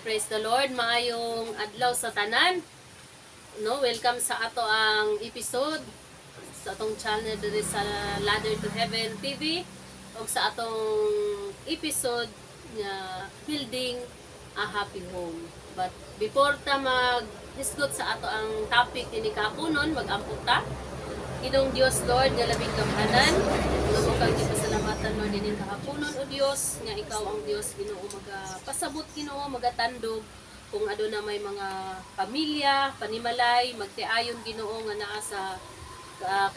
praise the Lord. Maayong adlaw sa tanan. No, welcome sa ato ang episode sa atong channel diri sa Ladder to Heaven TV o sa atong episode nga Building a Happy Home. But before ta maghisgot sa ato ang topic ini kapunon, mag-ampot ta. Ginong Dios Lord nga labing kamhanan, lumo kang gipasalamatan Lord dining kahaponon o Dios nga ikaw ang Dios Ginoo magapasabot Ginoo magatandog kung ado na may mga pamilya, panimalay, magtiayon Ginoo nga naa sa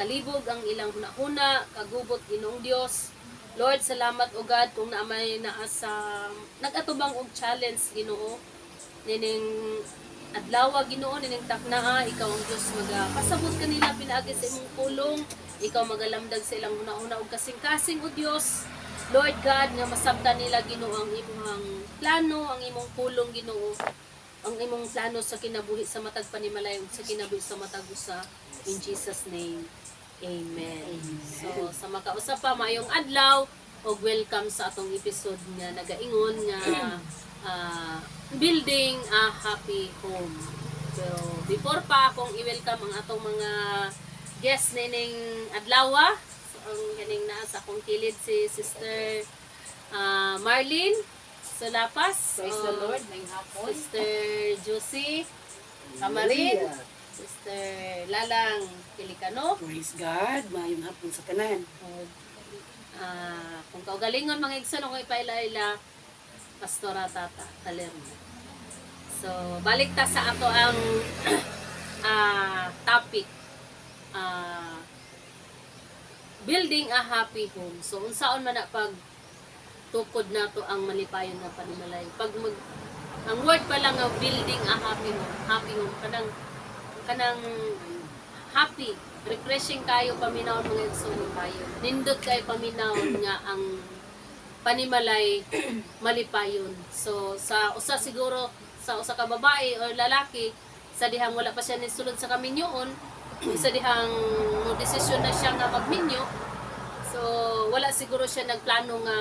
kalibog ang ilang hunahuna, kagubot Ginoong Dios. Lord, salamat o God kung naamay naa sa nagatubang og challenge Ginoo. Nining adlaw Ginoo nining taknaa ikaw ang Dios magapasabot kanila pinaagi sa imong pulong, ikaw magalamdag sa ilang hunahuna og kasing-kasing o Dios. Lord God nga masabtan nila Ginoo ang imong plano, ang imong pulong Ginoo, ang imong plano sa kinabuhi sa matag panimalay ug sa kinabuhi sa matag usa, in Jesus name. Amen. So sa makausap pa mayong adlaw og welcome sa atong episode nga nagaingon nga Building a Happy Home. So, before pa akong i-welcome ang atong mga guests nining adlaw, so, ang ganing na sa akong kilid si Sister Marlene Salapas. Praise the Lord, may hapon. Sister Josie Camarin. Sister Lalang Kilikano. Praise God, mayong hapon sa tanan. Kung kaugalingon mga igsoon ako ipaila-ila Pastora Tata Talermo. So, balik ta sa ato ang topic. Building a happy home. So, unsaon man na pag tukod na to ang malipayon na panimalay. Ang word pa lang nga building a happy home, kanang happy, refreshing kayo paminawon mga igsoon kayo. Nindot kayo paminawon nga ang panimalay malipayon. So sa usa siguro sa usa ka babae o lalaki sa dihang wala pa siya nisulod sa kaminyoon, sa dihang mo desisyon na siya nga magminyo. So wala siguro siya nagplano nga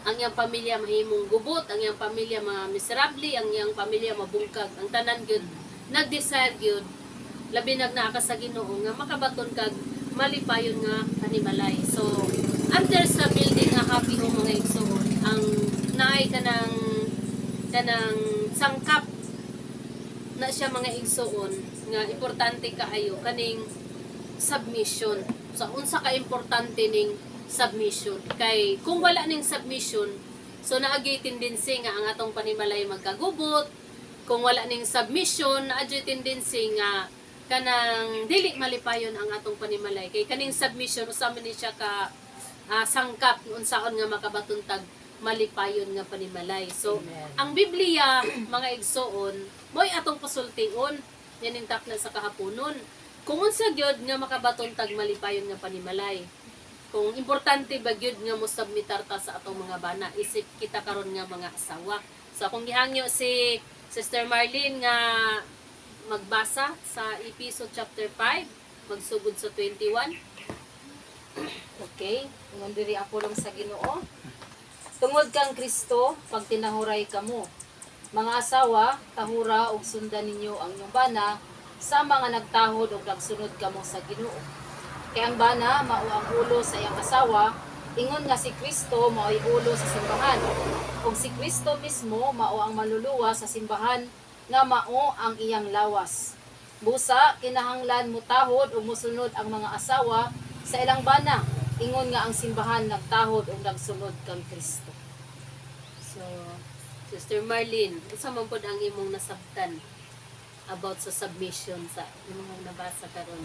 ang iyang pamilya mahimong gubot, ang iyang pamilya miserable, ang iyang pamilya mabungkag. Ang tanan gyud nag-desire gyud labi naa ka sa Ginoo nga makabaton kag malipayon nga panimalay. So under sa building a happy home mga igsoon, ang naay kanang sangkap na siya mga igsoon nga importante kaayo kaning submission. So unsa ka importante ning submission? Kay kung wala ning submission, so naagi tendency nga ang atong panimalay magkagubot. Kung wala ning submission, naadyo tendency nga kanang dili malipayon ang atong panimalay. Kay kaning submission usama ni siya ka sangkap unsaon nga makabatuntag malipayon nga panimalay. So Amen. ang Biblia mga igsoon mo'y atong pasultiun yaning takna sa kahaponon kung unsa gyud nga makabatuntag malipayon nga panimalay. Kung importante ba gyud nga mosubmitar ta sa atong mga bana isip kita karon nga mga asawa. So kung gihangyo si Sister Marlene nga magbasa sa Episode chapter 5 magsugod sa 21. Okay, tungod diri ako lang sa Ginoo. Tungod kang Kristo, pag tinahuray kamo. Mga asawa, tahura og sundan ninyo ang inyong bana sa mga nagtahod og nagsunod kamo sa Ginoo. Kay ang bana mao ang ulo sa iyang asawa, ingon nga si Kristo mao ay ulo sa simbahan. Ug si Kristo mismo mao ang manluluwa sa simbahan nga mao ang iyang lawas. Busa kinahanglan mo tahod ug mosunod ang mga asawa sa ilang bana, ingon nga ang simbahan nagtahod o nagsunod kang Kristo. So, Sister Marlene, unsa man pod ang imong nasabtan about sa submission sa imong nabasa karon?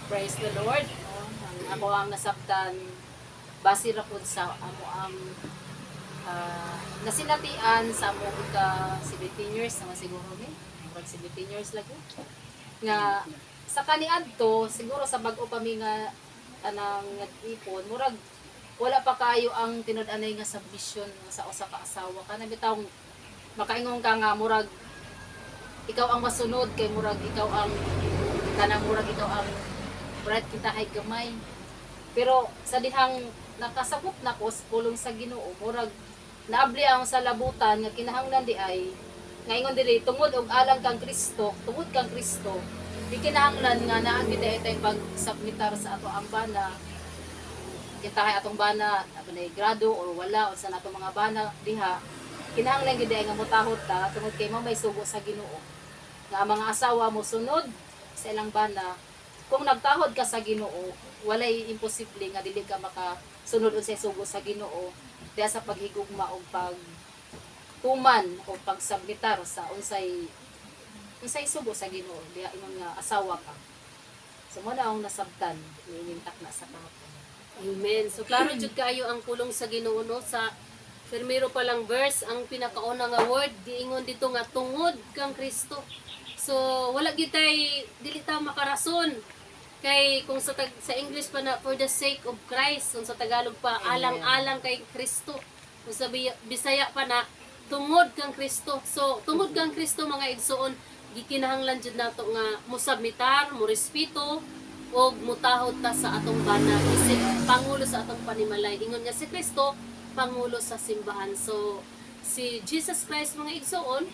Praise the Lord. Ako ang nasabtan base ra pud sa amo ang nasinatian sa amo ka 17 years na siguro ni. Murag 17 years lagi. Nga sa kaniadto siguro sa bag-o pa mi nga anang nag-ipon, murag wala pa kayo ang tinud-anay nga submission sa usa ka asawa. Kana bitaw makaingon ka nga murag ikaw ang masunod kay murag ikaw ang kanang murag ikaw ang brad kita ay gamay. Pero sa dihang nakasabot na ko sa pulong sa Ginoo, murag naabli ang sa labutan nga kinahanglan di ay ngayon diri tungod og alang kang Kristo, tungod kang Kristo, di kinahanglan nga naa gid tay pagsubmitar sa ato ang bana. Kitahay atong bana abay grado or wala o sa natong mga bana diha. Kinahanglan gid ay nga motahod ta tungod kay may sugo sa Ginoo. Nga ang mga asawa mo sunod sa ilang bana. Kung nagtahod ka sa Ginoo, walay imposible nga dili ka makasunod unsay sugo sa Ginoo diha sa paghigugma o pagtuman o pagsubmitar sa unsay sugo sa Ginoo diha ingon nga asawa ka. So mo na ang nasabtan ninintak na sa kahapon. Amen. So klaro jud kaayo ang pulong sa Ginoo no sa primero pa lang verse ang pinakauna nga word giingon dito nga tungod kang Kristo. So wala gitay dili ta makarason kay kung sa sa English pa na for the sake of Christ, kung sa Tagalog pa alang-alang kay Kristo. Kung sa Bisaya pa na tungod kang Kristo. So tungod kang Kristo mga igsoon gikinahanglan jud nato nga mosubmitar, mo respeto og mutahod ta sa atong bana isip pangulo sa atong panimalay. Ingon nga si Kristo pangulo sa simbahan. So si Jesus Christ mga igsoon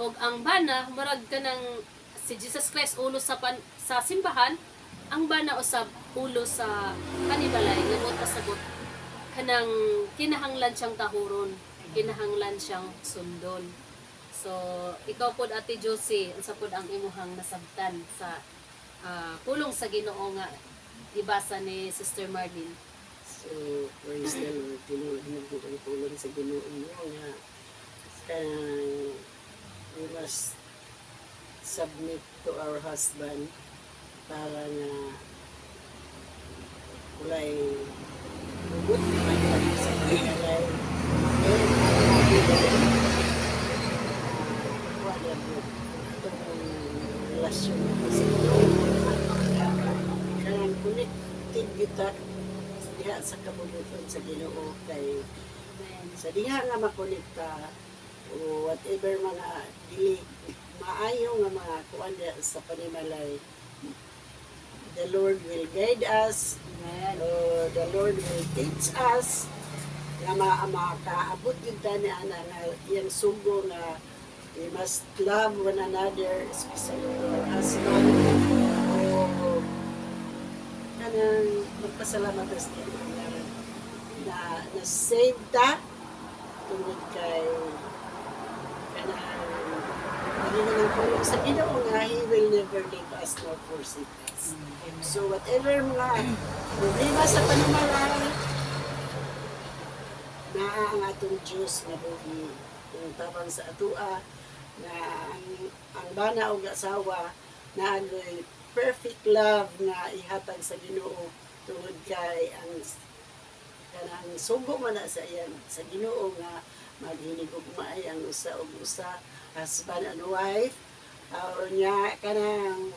og ang bana murag kanang si Jesus Christ ulo sa sa simbahan, ang bana usab ulo sa panimalay nga mo pasabot kanang kinahanglan siyang tahuron, kinahanglan siyang sundon. So ikaw pod Ate Josie, unsa pod ang imuhang nasabtan sa pulong sa Ginoo nga ibasa ni Sister Marlene? So, praise the Lord. Tinuod na po ang tulong sa Ginoo niyo nga we must submit to our husband para nga kulay hugot sa pagkalay. Wala po itong relasyon na sa Ginoo. Kailangan connected kita diha sa kabubuton sa Ginoo kay sa diha nga makonekta o whatever mga dili maayo nga mga kuan diha sa panimalay, the Lord will guide us. Amen. The Lord will teach us nga makaabot yun tani ana nga iyang sugo nga we must love one another, especially our husband. Kanang magpasalamat sa Ginoo na save ta tungod kay kanang Panginoon ng tulong sa Ginoo nga He will never leave us nor forsake us. So whatever mga problema sa panimalay na ang atong Diyos nga buhi kung tabang sa atua na ang bana o asawa na ano'y perfect love nga ihatag sa Ginoo tungod kay ang kanang sugo man na sa iyan sa Ginoo nga maghinig og maay ang usa og usa, husband and wife. Nya kanang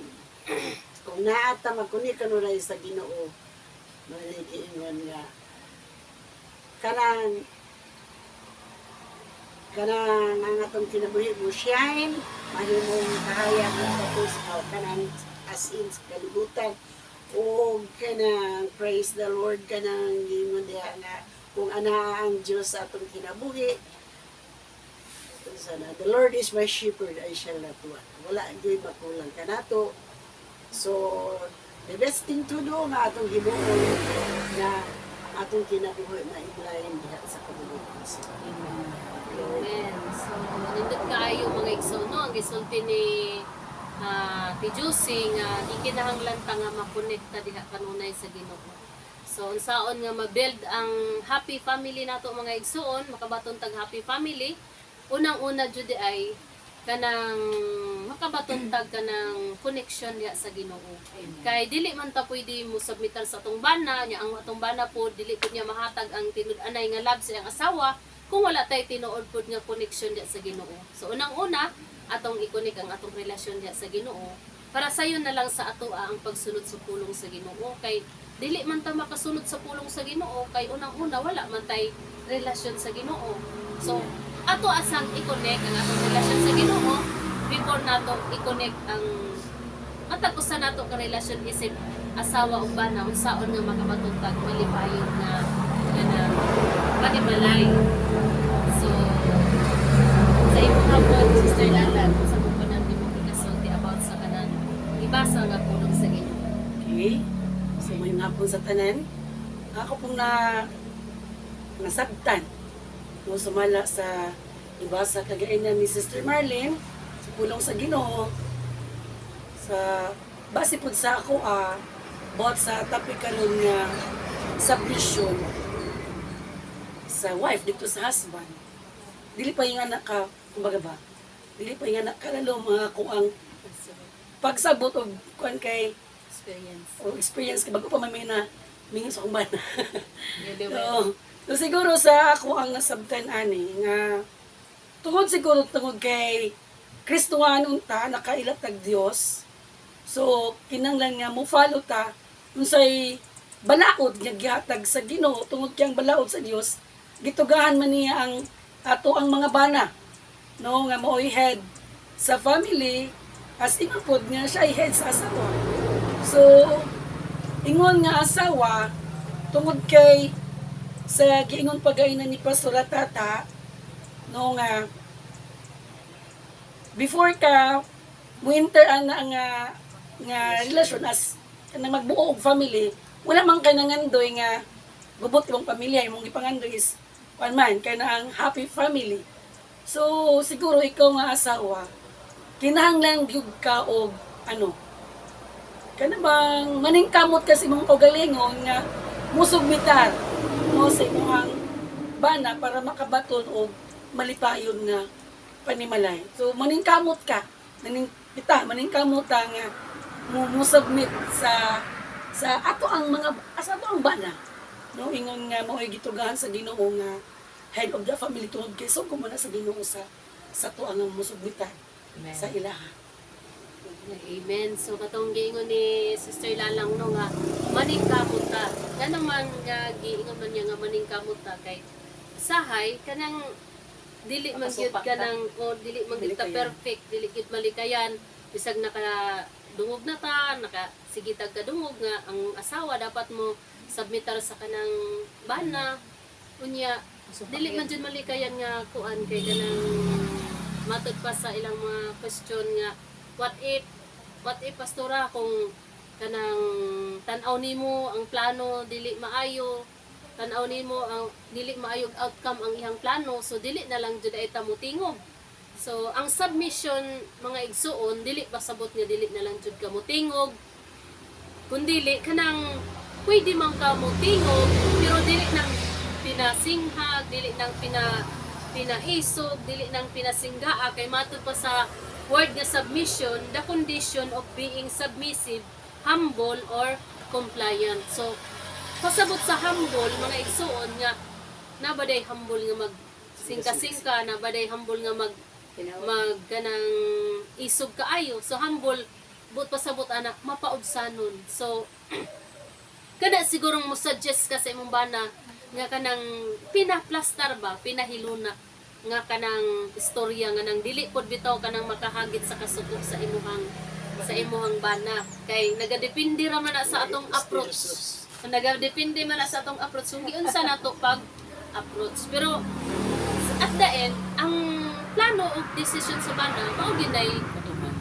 kung naata magkuni kanunay sa Ginoo manigiingon nga kanang ang atong kinabuhi mo shine mahimong kahayag ng tapos kanang as in sa kalibutan o kanang praise the Lord kanang gingon diha nga kung ana ang Dios sa atong kinabuhi sana the Lord is my shepherd, I shall not want. Wala gyud makulang kanato. So the best thing to do nga atong himuon na atong kinabuhi na iblayin diha sa kabubuton sa Amen. So, nindot kaayo mga igsoon no, ang gisulti ni Josie nga ikinahanglan ta nga makonekta diha kanunay sa Ginoo. So unsaon nga ma-build ang happy family nato mga igsoon, makabaton tag happy family. Unang-una jud ay kanang makabaton tag kanang connection diha sa Ginoo. Kay dili man ta pwede mo submitan sa atong bana, nya ang atong bana po dili pud niya mahatag ang tinud-anay nga love sa iyang asawa kung wala tay tinuod pud nga connection diha sa Ginoo. So unang-una atong i-connect ang atong relasyon diha sa Ginoo para sayon na lang sa ato ang pagsunod sa pulong sa Ginoo kay dili man ta makasunod sa pulong sa Ginoo kay unang-una wala man tay relasyon sa Ginoo. So ato asang i-connect ang atong relasyon sa Ginoo before nato i-connect ang matag-usa nato ka relasyon isip asawa ug bana unsaon nga makabatuntag malipayod na panimalay. family. So may hapon sa tanan. Ako pong nasabtan. No, sumala sa iba sa kagainan ni Sister Marlene, sa pulong sa Ginoo, sa base pud sa ako about sa topic karon nga submission sa wife dito sa husband. Dili pa yung anak ka, kumbaga ba? Dili pa yung anak ka lalo mga kung ang pagsabot og kuan kay Experience. o experience kay bago pa may na mingi sa kumban. Hindi So siguro sa ako ang nasabtan ani nga tungod kay Kristohanon ta nakailat tag Dios. So kinanglan nga mo follow ta unsay balaod nga gihatag sa Ginoo tungod kay ang balaod sa Dios gitugahan man niya ang ato ang mga bana no nga mo'y head sa family as imapod nga siya ay head sa asawa. So ingon nga asawa tungod kay sa giingon pagainan ni Pastor Tata no nga before ka winter nga relasyon as kanang magbuo og family wala man kay nangandoy nga gubot imong pamilya imong gipangandoy is kuan man kay na ang happy family. So siguro ikaw nga asawa kinahanglan gyud ka og kana bang maningkamot kasi imong kaugalingon nga musugmitar mo sa imong bana para makabaton og malipayon nga panimalay. So maningkamot ka, maningkamot ka nga musubmit sa ato ang bana. No ingon nga mo ay gitugahan sa Ginoo nga head of the family tungod kay so kumana sa Ginoo sa to ang musugmitan sa ilaha. Amen. So katong giingon ni Sister Lalang no nga maningkamot ta. Nga naman nga giingon man niya nga maningkamot ta kay sahay kanang dili man gyud kanang o dili man gyud ta perfect, dili gyud malikayan bisag naka dungog na ta, naka sige tag kadungog nga ang asawa dapat mo submitar sa kanang bana. Unya dili man gyud malikayan nga kuan kay kanang matod pa sa ilang mga question nga what if pastora kung kanang tan-aw nimo ang plano dili maayo, tan-aw nimo ang dili maayog outcome ang ihang plano, so dili na lang jud ay ta mutingog. So ang submission mga igsuon dili pasabot nga dili na lang jud ka mutingog, kundili kanang pwede man ka mutingog pero dili nang pinasinghag, dili nang pinaisog, dili nang pinasinggaa kay matud pa sa word nga submission, the condition of being submissive, humble, or compliant. So, pasabot sa humble, mga igsuon nga, nabaday humble nga mag-singka-singka, nabaday humble nga ganang isog kaayo. So, humble, but pasabot anak, mapaudsanon. So, kada sigurong mo suggest ka sa imong bana, nga kanang pinaplastar ba, pinahiluna, nga kanang istorya nga nang dili pod bitaw kanang makahagit sa kasukop sa imuhang bana kay nagadepende ra man na sa atong approach. Nagadepende man na sa atong approach kung giunsa nato pag approach. Pero at the end ang plano o decision sa bana mao ginay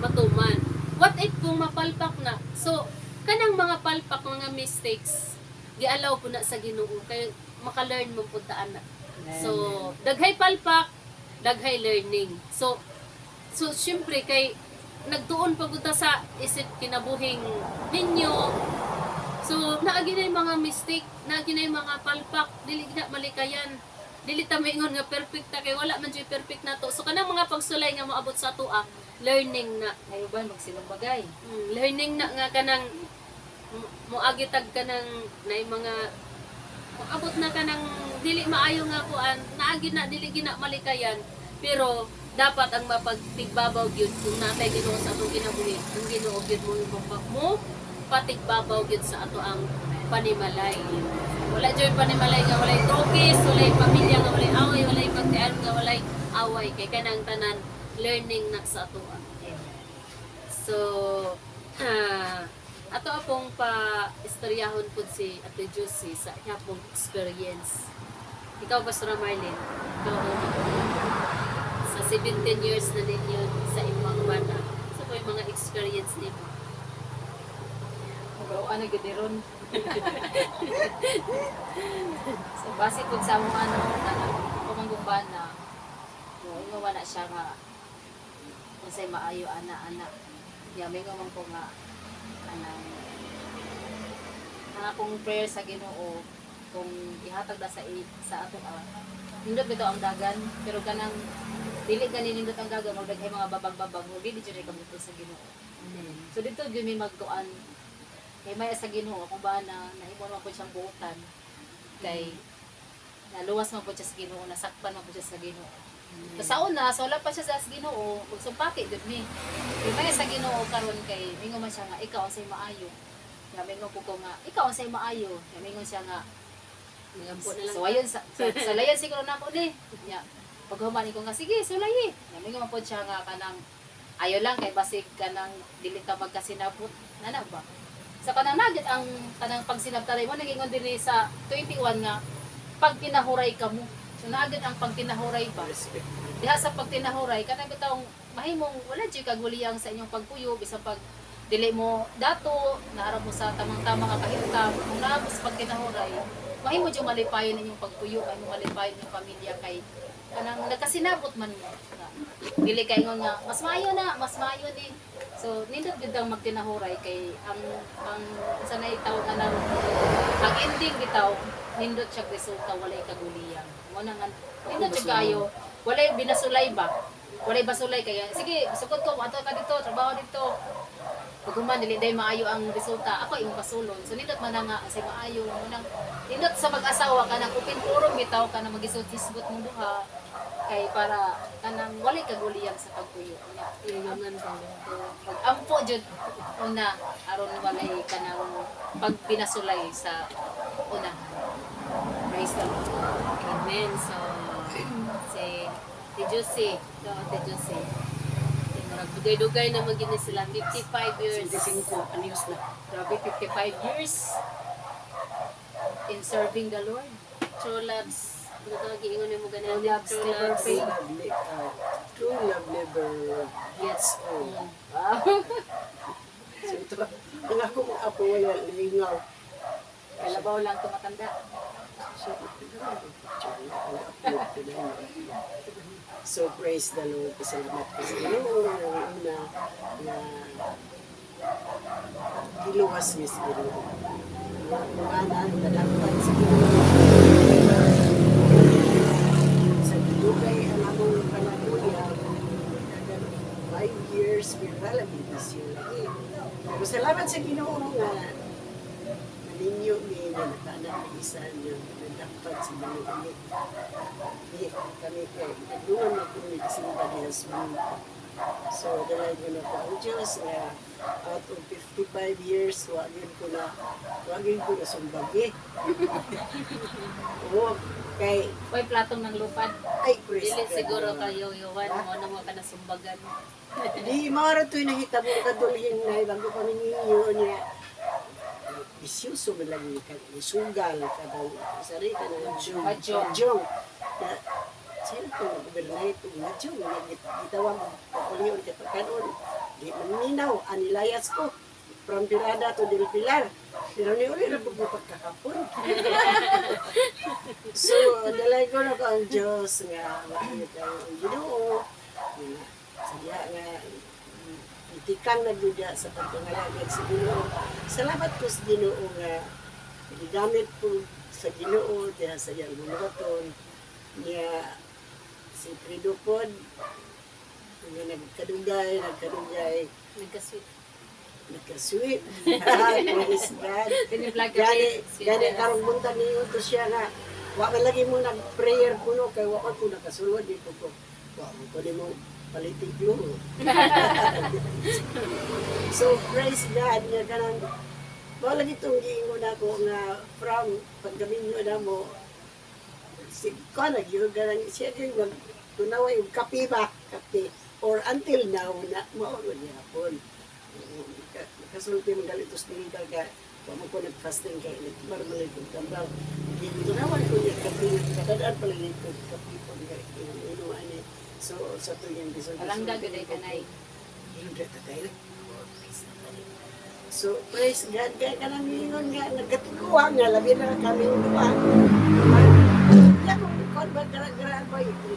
matuman. What if kung mapalpak na? So kanang mga palpak mga mistakes gialaw po na sa Ginoo kay maka-learn mo pud ta ana. So, daghay palpak, daghay learning. So syempre kay nagtuon pa ta sa isip kinabuhing ninyo. So, naagi na yung mga mistake, naagi na yung mga palpak, dili na malikayan. Dili ta maingon nga perfect ta kay wala man jud perfect nato. So kanang mga pagsulay nga moabot sa atoa, learning na. Ayo ba magsilong bagay? Learning na nga kanang moagi tag kanang nay mga abot na ka ng dili maayo nga kuan, naagi na dili gina malikayan, pero dapat ang mapagtigbabaw gyud kung natay Ginoo sa atong kinabuhi, ang Ginoo gyud mo patigbabaw gyud sa ato ang panimalay. Wala jud panimalay nga walay trokis, walay pamilya nga walay away, walay pagtian nga walay away kay kanang tanan learning na sa ato. So ato apong pa-istoryahon po si Ate Josie sa iya pong experience. Ikaw, Pastor Marlene, ikaw sa 17 years na ninyo sa imong bana, sa po yung mga experience nimo? Pero ano gid ron. So base pud sa among ano pamanggumbana. No, ingon na siya nga unsay maayo ana. Ya may man ko nga anang ang akong prayer sa Ginoo kung ihatag na sa ato nindot bitaw ang dagan pero kanang dili gani nindot ang dagan og daghay mga babag-babag mo dili jud kabuto sa Ginoo. So dito gyud may magtuan kay may sa Ginoo kung ba na nahimo man po siyang buotan kay naluwas man po siya sa Ginoo, nasakpan man po siya sa Ginoo. Sa una, so wala pa siya sa Ginoo, ug sumpaki gud mi. Kay may sa Ginoo karon kay mingon man siya nga ikaw unsay maayo. Kaya mingon po ko nga ikaw unsay maayo. Kaya mingon siya nga Nagampo na lang. so ayun sa layan siguro nako ni. Ya. Pag humani ko nga sige, sulay. Kaya mingon man po siya nga kanang ayo lang kay basig kanang dili ta magkasinabot. Nana ba? Sa kanang nagit ang kanang pagsinabtaray mo nagingon dinhi sa 21 nga pag tinahuray ka mo. So nagit ang pagtinahuray ba? Respect. Diha sa pagtinahuray kanang bitawng mahimong wala jud kaguliyang sa inyong pagpuyo bisan pag dili mo dato naarap mo sa tamang-tamang nga kahimtang kung naabot sa pagtinahuray mahimo jud malipayon inyong pagpuyo mahimo malipayon inyong pamilya kay kanang nagkasinabot man mo nga, dili kay ingon nga mas maayo ni so nindot gid ang magtinahuray kay ang sanay tawag nga ang ending bitaw nindot siya resulta walay kaguliyang mo nang nindot siya kayo walay binasulay ba walay basulay kaya sige sukod ko ato ka dito trabaho dito pag human dili day maayo ang resulta ako imong pasulon so nindot man nga say maayo mo nang nindot sa mag-asawa kanang open forum bitaw kanang magisot-hisgot mong duha kay para kanang walay kaguliyang sa pagpuyo niya Ilingan ba? pag-ampo jud una aron walay kanang pagpinasulay sa una praise the Lord. Amen. So, si Tijusi. So, Tijusi. Dugay-dugay na magiging sila. 55 years. 25 anyos na. Grabe, 55 years in serving the Lord. True loves. Ano ka giingon mo ganun? True loves never fail. True love never gets old. Wow. So ito, ang ako mga apo wala lingaw. Kalabaw lang tumatanda. So praise the Lord. Salamat po sa Ginoo na una na giluwas ni sa Ginoo. Mga nadapat sa Ginoo. Sa gilugay ang among panaguya 5 years relabi this year lagi. Pero salamat sa Ginoo nga ninyo ni na nakanak na isa niyo dapat sa mga ulit. Di kami kay nagduman na kung nagsimba ni husband. So, dalay ko na po ang Diyos na out of 55 years, wagin ko na sumbagi. Oo, kay, Hoy, platong ng lupad. ay, praise Dili God. siguro kayo yuwan mo na mo ka nasumbagan. Di, mara to'y nahita mo kadulhin na bago kami ninyo niya. Isyuso mo lang isugal ka daw. Sari ka na Madyong. Madyong. Sino ko nag-overnight ito? Madyong. Gitawag ako liyon ka pagkanon. Di maminaw. Anilayas ko. From Pirada to Del Pilar. Pero ni uli na pagkakapon. So, dalay ko na ko ang Diyos nga. Makikita tayo ang Ginoo. Sadya nga itikang na dyan sa pagpangalagad sa Ginoo. Salamat ko sa Ginoo nga gigamit ko sa Ginoo diha sa iyang buluhaton niya si Pridupod nga nagkadugay Nagka-sweet. nagka-sweet praise God Piniplag ka gani karong buntag niyo to siya nga wa man lagi mo nag-prayer kuno kay wa ko nakasulod dito ko wa ko di mo palitig luro. So, praise God nga kanang wala gitong giingon ako nga from paggamin nyo na mo si Konag yung ganang siya yung tunaway yung kape ba? Kape. Or until now na maulod niya hapon. Kasulti mong galitos din ka mo ko nag-fasting kay marmalay kong tambal. Tunaway ko niya kape. Katadaan pala niya ko kape po nga inuan niya. So, sa to yung bisog. Palangga gud ay kanay. So, praise God, kaya ka nang mingon nga, nagkatikuha nga, labi na kami duwa. Kaya kung ikon ba, gara-gara ba ito?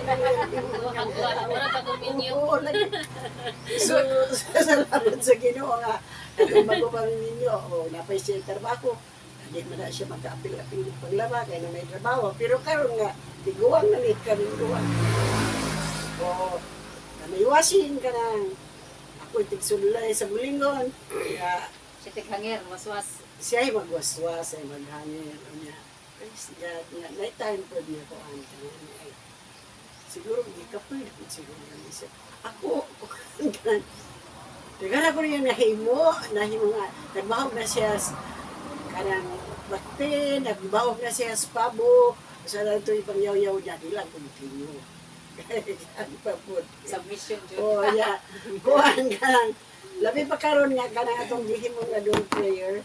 Wala pa kuminyo. Oo, lagi. So, salamat sa Ginoo nga. Itong bago kami ninyo, napay siya trabaho. Hindi mo na siya magka-apil-apil ng paglaba, kaya na may trabaho. Pero karon nga, tiguang na ni kami duwa. O, may wasin ka nang ako tigsulay sa bulingon. Kaya Si Tikhangir, waswas. siya ay magwaswas, ay maghangin. Niya. Praise God. Nga, night time po niya ko ang kanina. Siguro, hindi ka po yun. Siguro lang siya. Ako, Tegara ko niya nahimo nga, nagbahog na siya kanang bakte, nagbahog na siya sa pabo. Sa lang ito ipangyaw-yaw niya, nilang continue. Ano pa po. Submission, Jud. Oh, yeah. Kuhan ka lang. Labi pa karon nga kanang atong gihimo nga doon prayer.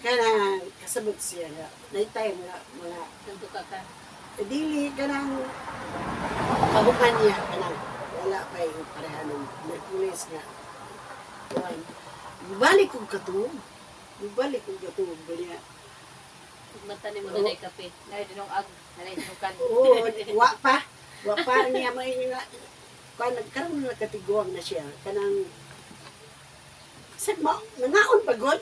Kanang kasabot siya nga. Night time nga mga Nagduka ka. dili kanang kahuman niya kanang wala pa yung pareha ng Merkulis nga. Kuhan. Balik kong katulog. Balik kong katulog. Balik Mata ni mo na kape. Nay dinong ag, nay dinong kan. oo, wa pa. Wa pa niya may nga. Kuhan, nagkaroon na katiguang na siya. Kanang Sag mo, nangaon pa god.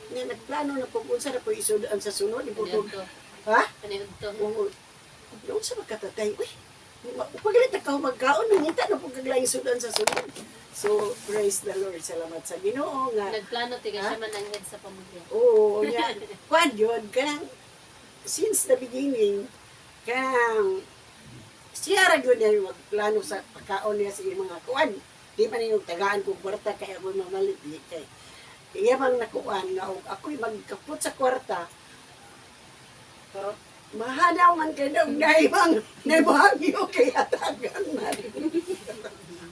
Nga nagplano na po kung saan na po isudaan sa sunod. Ano Iputog. to? Ha? Ano to? Oo. Doon sa magkatatay. Uy, pagalit na ka magkaon. Nangita na po kaglaing sudan sa sunod. So, praise the Lord. Salamat sa Ginoo nga. Nagplano tiga Ha? siya man ang head sa pamilya. Oo, yan. Kwan yun, kanang, since the beginning, kanang, siya rin yun yung magplano sa pagkaon niya sa mga kuwan. Di man yung tagaan kong kwarta kaya ako mamalit. Di kay. Iya mang nakuan nga og ako'y magkapot sa kwarta. Pero Mahanaw man kay daw naibang nabahagyo kay atagan man.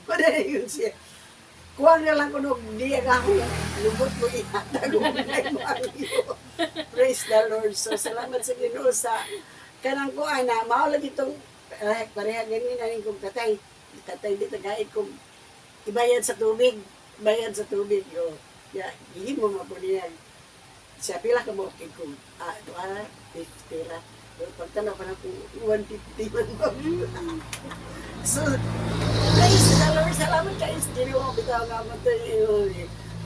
Para yun siya. Kuwang na lang kunog di ako lubot mo ihatag mo naibahagyo. Praise the Lord. So salamat sa Ginoo sa kanang kuan na mao lagi itong pareha ganin na rin kong tatay. Tatay di tagait kong ibayad sa tubig. Bayad sa tubig. O, ya, hindi mo mapuniyan. Siya pila ka mo kung doa 50 ra. Pero pagtanaw pa na kung 150 man ba. So, praise the Lord. Salamat kayo sa Ginoo. Bitaw nga mo ito yung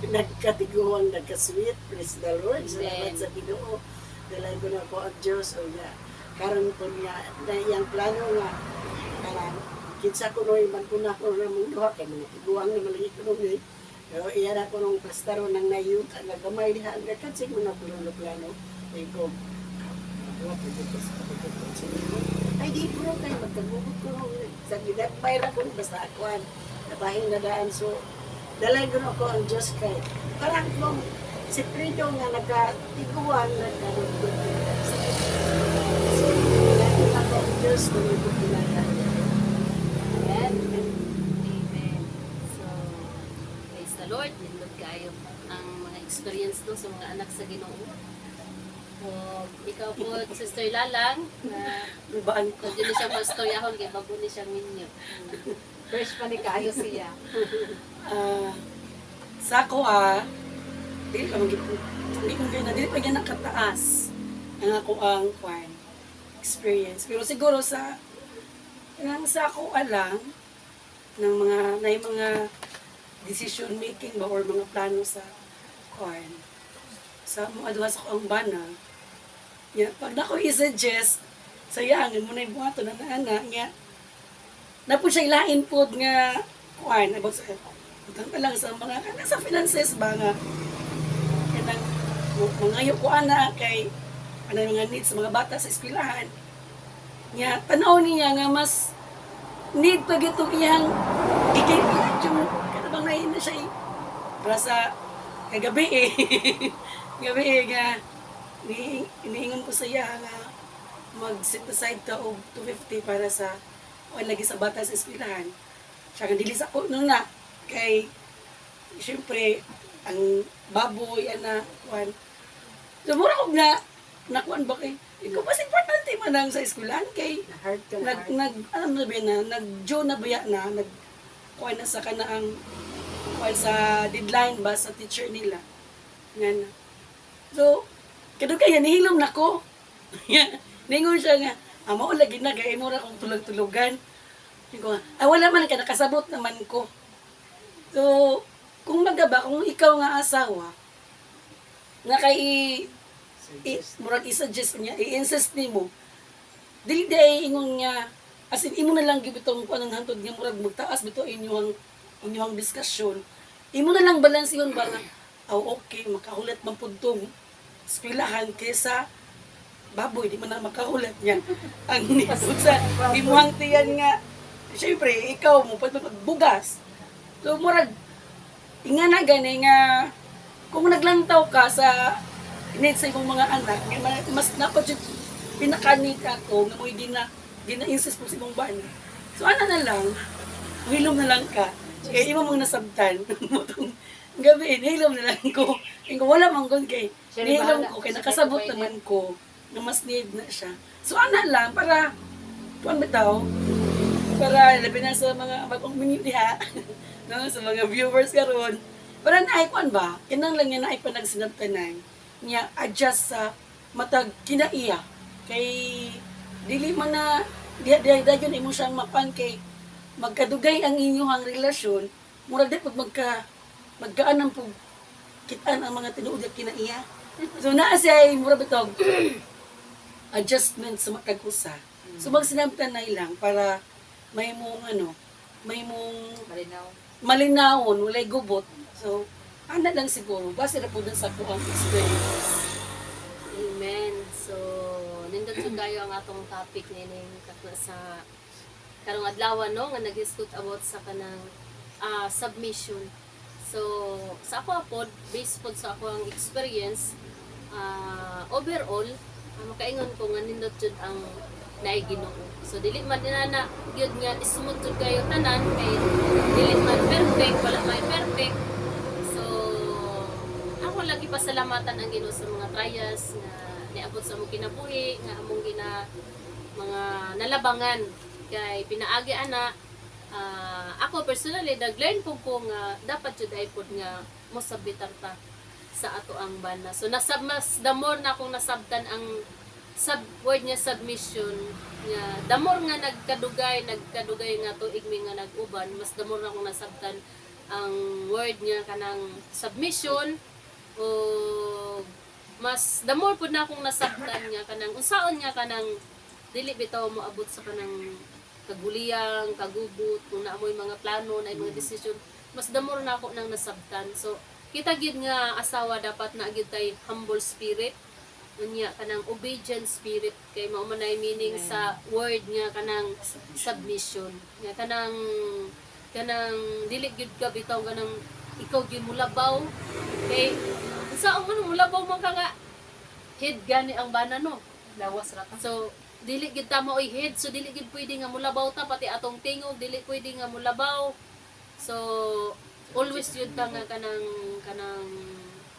nagkatiguang nagkasweet. Praise the Lord. Salamat sa Ginoo. Dalay ko na po ang Diyos. O nga, karon po niya na iyang plano nga karang kinsa ko noy magkuna ko na mong duha kay mga tiguang na malagi ko noy. Pero iyan ako nung pastaro ng nayut at nagamay diha ang katsig mo na plano. Ay ko, ay di ko kayo magkagugot ko sa ginagpay ra ko basta akuan nabahin na daan. So dalay ko ako ang Diyos kay parang kung si Fredo nga nagkatiguan nagkagugot. So dalay ko ako ang Diyos na may pagkinayan. amen. Amen. So, praise the Lord. Nindot kayo ang mga experience no sa mga anak sa Ginoo. O, ikaw po, Sister Lalang, na Baan ko. pwede na siyang mastoryahon kay bago ni siyang ninyo. Fresh pa ni kayo siya. Sa ako dili ka hindi ko na dili pa yan nakataas ang ako ang kwan experience. Pero siguro sa ako lang ng mga decision making ba or mga plano sa kwan sa mga duha sa akong bana. Nya pag nako i-suggest sayangin mo na yung buhaton na ana nya na po siya ilain po nga kwan about sa utang pa lang sa mga kana sa finances ba nga kanang mangayo ko ana kay ano nga needs sa mga bata sa eskwelahan nya tanaw niya nga mas need pa gito iyang ikay yung kada bang nahin na siya rasa kagabi gabi nga iniingon ko sa iya nga mag-set aside ka og 250 para sa o lagi sa bata sa eskwelahan. Siya nga dili sa ko nung na kay syempre ang baboy ana kuan. Dumura ko na nakuan ba kay ikaw mas importante man ang sa eskwelahan kay Heart ka na heart. nag alam na ba na nag-jo na baya na nag kuan na sa kanaang sa deadline ba sa teacher nila. Nga na. So, kadugay yan, nihilom na ko. Ningon siya nga, amo lagi na, gaya mo ra kong tulog-tulogan. Ko, wala man, nakasabot naman ko. So, kung magaba, kung ikaw nga asawa, nga kay murag i-suggest niya, i-insist nimo, dili day ingon niya, as in, imo na lang gibitong kung anong hantod niya, murag magtaas, bito inyong diskusyon. Imo na lang balansiyon ba nga, okay, makahulat man po itong eskwelahan kesa baboy, di man na makahulat niyan. Ang nipot sa imuhang tiyan nga, syempre, ikaw mo, magbugas. So, murag, inga na gani nga, kung naglantaw ka sa need sa imong mga anak, mas napadyo pinakanit ako, nga mo gina-insist mo sa imong bana. So, ano na lang, hilom na lang ka. Kaya imo mong nasabtan. Gabi, nahilom na lang ko. Kaya wala manggon kay, nahilom ko, kaya nakasabot naman ko, na mas need na siya. So, ana lang, para, tuwan ba tao? Para, labi na sa mga bagong minute diha, no, sa mga viewers karon. Para naikuan ba? Kinang lang yan na ipanagsinabtanan niya adjust sa matag kinaiya. Kay dili man na dayon imo siyang mapan kay magkadugay ang inyong relasyon, murag dapat magkaan ang kitaan ang mga tinuod nga kinaiya. So naa siya murag bitog adjustment sa matag usa. So magsinabtan na ilang para may mong malinawon, walay gubot. So, ana lang siguro, base na po dun sa kuang experience. Amen. So, nindot jud kayo ang atong topic nining katna sa karong adlaw no nga nag-discuss about sa kanang submission. So, sa ako pod based pod sa ako ang experience overall makaingon ko nga nindot jud ang naay Ginoo. So dili man na gyud nga smooth jud kayo tanan kay dili man perfect, wala may perfect. So ako lagi pasalamatan ang Ginoo sa mga trials nga niabot sa among kinabuhi, nga among mga nalabangan kay pinaagi ana. Ako personally nag-learn ko nga dapat jud ay pod nga mosabitan ta sa ato ang bana. So mas the more na akong nasabtan ang word niya submission nga damor nga nagkadugay nga tuig mi nga nag-uban, mas damor na akong nasabtan ang word niya kanang submission o mas damor pud na akong nasabtan nga kanang unsaon nga kanang dili bitaw mo abot sa kanang kaguliyang, kagubot, kung naamoy mga plano na mga desisyon, mas damor na ako nang nasabtan. So kita gid nga asawa dapat na gid tay humble spirit, unya kanang obedient spirit, kay mao man ay meaning sa word nga kanang submission, nga kanang dili gyud ka bitaw kanang ikaw gyud mulabaw kay sa ano mulabaw man ka nga head gani ang bana no, Lawas ra ka. so dili gyud ta maoy head, so dili gyud pwede nga mulabaw ta, pati atong tingog dili pwede nga mulabaw. So always gyud ta nga kanang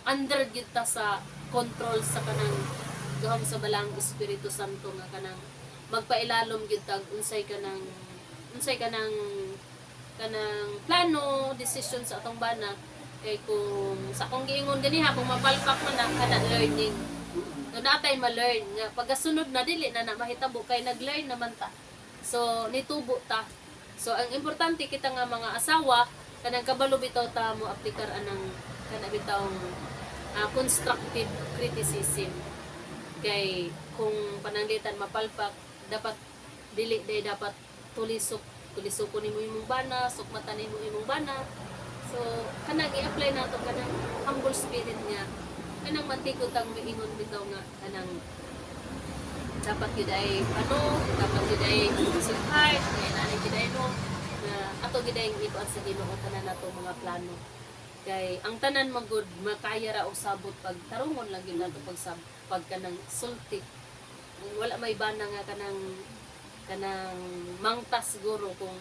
under gyud ta sa control sa kanang gahom sa balang Espiritu Santo nga kanang magpailalom gyud tag unsay kanang plano, decision sa atong bana. Kay kung sa akong giingon ganiha kung mapalpak man na kana learning. So natay ma-learn nga pagasunod na dili na mahitabo kay nag-learn naman ta. So nitubo ta. So ang importante kita nga mga asawa kanang kabalo bitaw ta mo aplikar anang kana bitawng constructive criticism. Kay kung pananglitan mapalpak dapat dili day dapat tulisok nimo imong bana, sukmatan nimo imong bana. So kanang i-apply nato kanang humble spirit nga kanang mantikod tang miingon bitaw nga kanang dapat gyud ay dapat gyud ay sweetheart, kay nanay gyud ay no na ato gyud ay ituan sa Ginoo tanan nato mga plano. Kay ang tanan magud makaya ra og sabot pag tarungon lang gyud nato pag kanang sulti. Wala may bana nga kanang mangtas siguro kung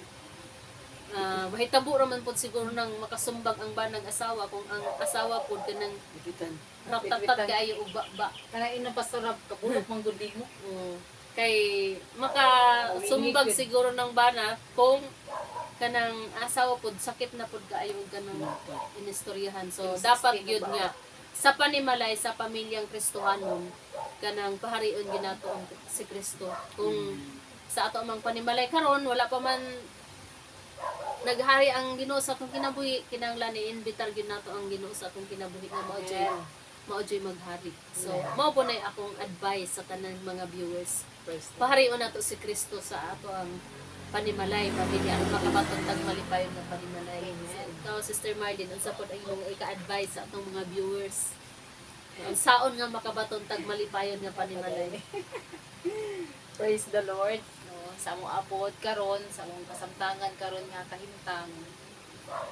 mahitabo raman pod siguro nang makasumbag ang banang asawa kung ang asawa pod kanang ratatat kaayo og ba. Kana ina pasarap kabulok man gud mo. Kay makasumbag siguro ng bana kung kanang asawa pod sakit na pod kaayo ganang inistoryahan. So dapat gyud nga sa panimalay sa pamilyang Kristohanon kanang paharion ginato ang si Kristo. Kung sa ato mang panimalay karon wala pa man naghari ang Ginoo sa atong kinabuhi, kinahanglan i-invitar gyud nato ang Ginoo sa atong kinabuhi nga mao-joy maghari. So mao po na akong advice sa tanang mga viewers. Paharion nato si Kristo sa ato ang panimalay, pamilya, ang makabatong tagmalipayon nga panimalay. Ikaw, Sister Marlene, unsa pod ang imong ika-advise sa atong mga viewers? Ang saon nga makabatong tagmalipayon nga panimalay. Praise the Lord. No, sa among abot karon, sa among kasamtangan karon nga kahimtang.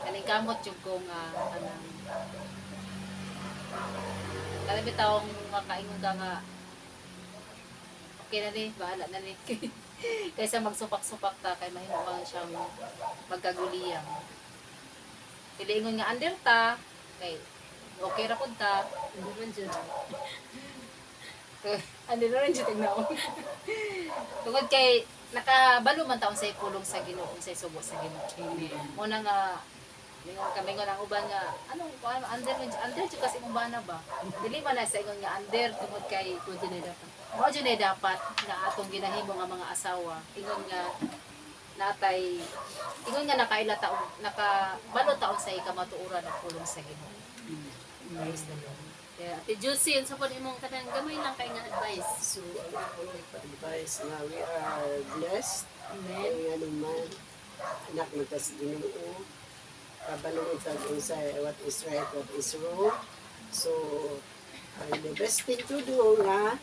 Kaning kamot yung ko nga kanang kanang bitawong makaingon ka nga okay na ni, bahala na ni. Kaysa magsupak-supak ta kay mahimo ka siyang magkaguliyang. Piliingon nga under ta kay okay ra pud ta. Hindi man dyan. Ano na rin siya tignaon. Tungod kay nakabalo man taon sa pulong sa Ginoo, sa subo sa Ginoo. Amen. Muna nga mingon kami nga ang uban nga anong under jud kasi mong bana ba. Dili man na sa ingon nga under tungod kay Pwede na dapat. mo jud na dapat nga atong ginahimo nga mga asawa. Ingon nga natay ingon nga nakaila taon nakabalo taon sa ikamatuoran ang pulong sa Ginoo. Praise the Lord. Kaya Ate Josie, unsa pod imong kanang gamay lang kay nga advice? So, ang akong advice na we are blessed. Amen. Kaya naman, anak na tas Ginoo. Kabalunod tag sa what is right, what is wrong. So, the best thing to do nga,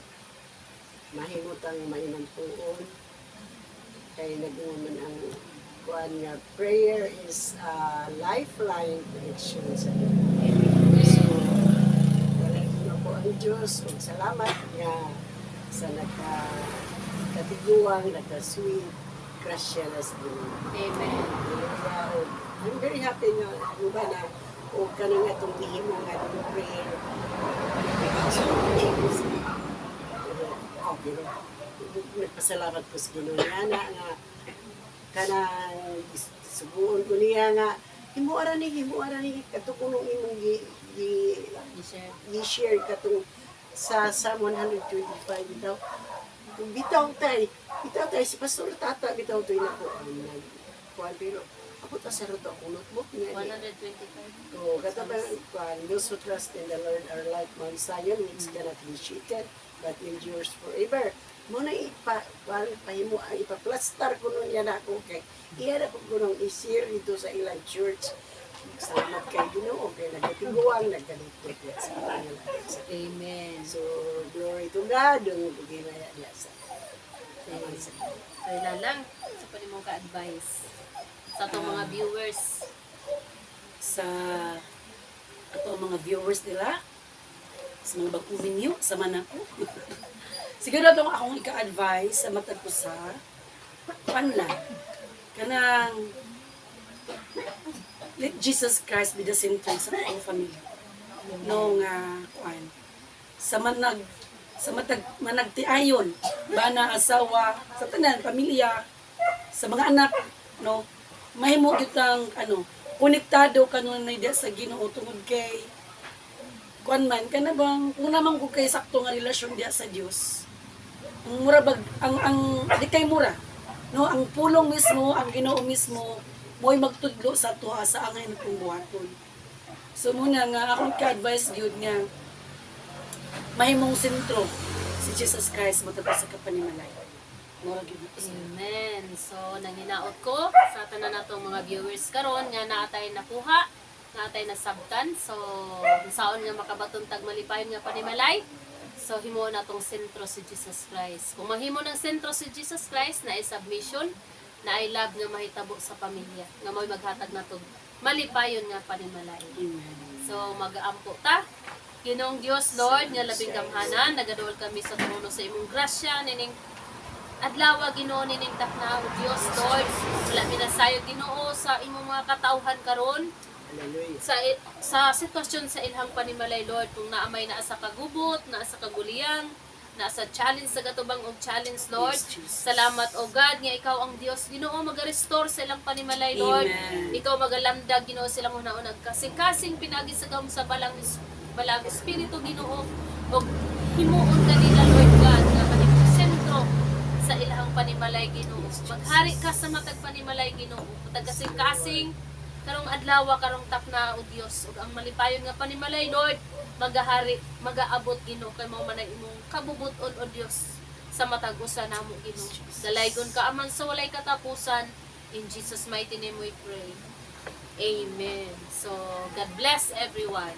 mahimutang mainang puon. Kaya nag-uman ang kuan nga, prayer is a lifeline connection sa Ginoo. So, wala na po ang Diyos. Ug salamat nga sa nagkatiguang, nagka-sweet, grasya na sa Ginoo. Amen. I'm very happy nga ba na o kanang atong gihimo nga itong prayer. Pero nagpasalamat ko sa Ginoo nga kanang subuon ko niya nga himuara ni katukulong imong I-share. i-share katong sa Psalm 125 bitaw tay si Pastor Tata bitaw tay na ko kuan pero ako ta sa ruto ako notebook nga 125. ko katabang kuan those who trust in the Lord are like Mount Zion which cannot be shaken but endures forever mo na pahimo ang ipaplastar ko nun yan ako kay iya na ko kunong i-share dito sa ilang church. Salamat kay Ginoo kay nagtiguang nagkalito ya sa kanila. Amen. So glory to God ang ginaya niya sa So lang sa pwede mong ka-advise sa atong mga viewers. Sa ato ang mga viewers nila, sa mga bagong ninyo, sa manako. Siguro itong akong ika-advise sa matag ko sa panla. Kanang let Jesus Christ be the center sa akong family. No nga kuan. Sa managtiayon, bana asawa, sa tanan pamilya, sa mga anak, no. Mahimo gyud ang konektado kanon na sa Ginoo tungod kay kuan man kana bang kung naman ko kay sakto nga relasyon diya sa Dios. Ang mura bag ang di kay mura. No, ang pulong mismo, ang Ginoo mismo mo'y magtudlo sa tuha sa angay natong buhaton. So muna nga akong ka-advise gyud nga mahimong sentro si Jesus Christ matapos sa kapanimalay. Mura gyud ito sa Amen. So nanginaot ko sa tanan natong mga viewers karon nga naatay nakuha, naatay nasabtan. So saon nga makabaton tag malipayon nga panimalay. So himo na tong sentro si Jesus Christ. Kung mahimo ng sentro si Jesus Christ na submission, na I love nga mahitabo sa pamilya, nga mo'y maghatag na tong malipayon nga panimalay. Amen. So mag-aampo ta. Ginoong Dios Lord nga labing gamhanan, nagaduol kami sa trono sa imong grasya nining adlaw Ginoo nining takna Dios Lord. Wala minasayo Ginoo sa imong mga katawhan karon. Hallelujah. Sa sitwasyon sa ilhang panimalay Lord, kung naamay naa sa kagubot, naa sa kaguliyang, nasa challenge sa katubang og challenge, Lord. Yes, Jesus. Salamat, O God, nga ikaw ang Dios. Ginoo, mag-restore sa ilang panimalay, Lord. Amen. Ikaw magalamdag, Ginoo, silang una-unag kasing-kasing pinagisagam sa balang espiritu, Ginoo. O himuon kanila, Lord God, nga mahimong sentro sa ilang panimalay, Ginoo. Maghari ka sa matag panimalay, Ginoo. Matag kasing-kasing karong adlaw, karong tapna, O Dios. Ug ang malipayon nga panimalay, Lord, magahari, magaabot, Ginoo, kay mao man imong kabubuton, O Dios, sa matag usa namo, Ginoo. Dalaygon ka aman sa walay katapusan. In Jesus mighty name we pray. Amen. So God bless everyone.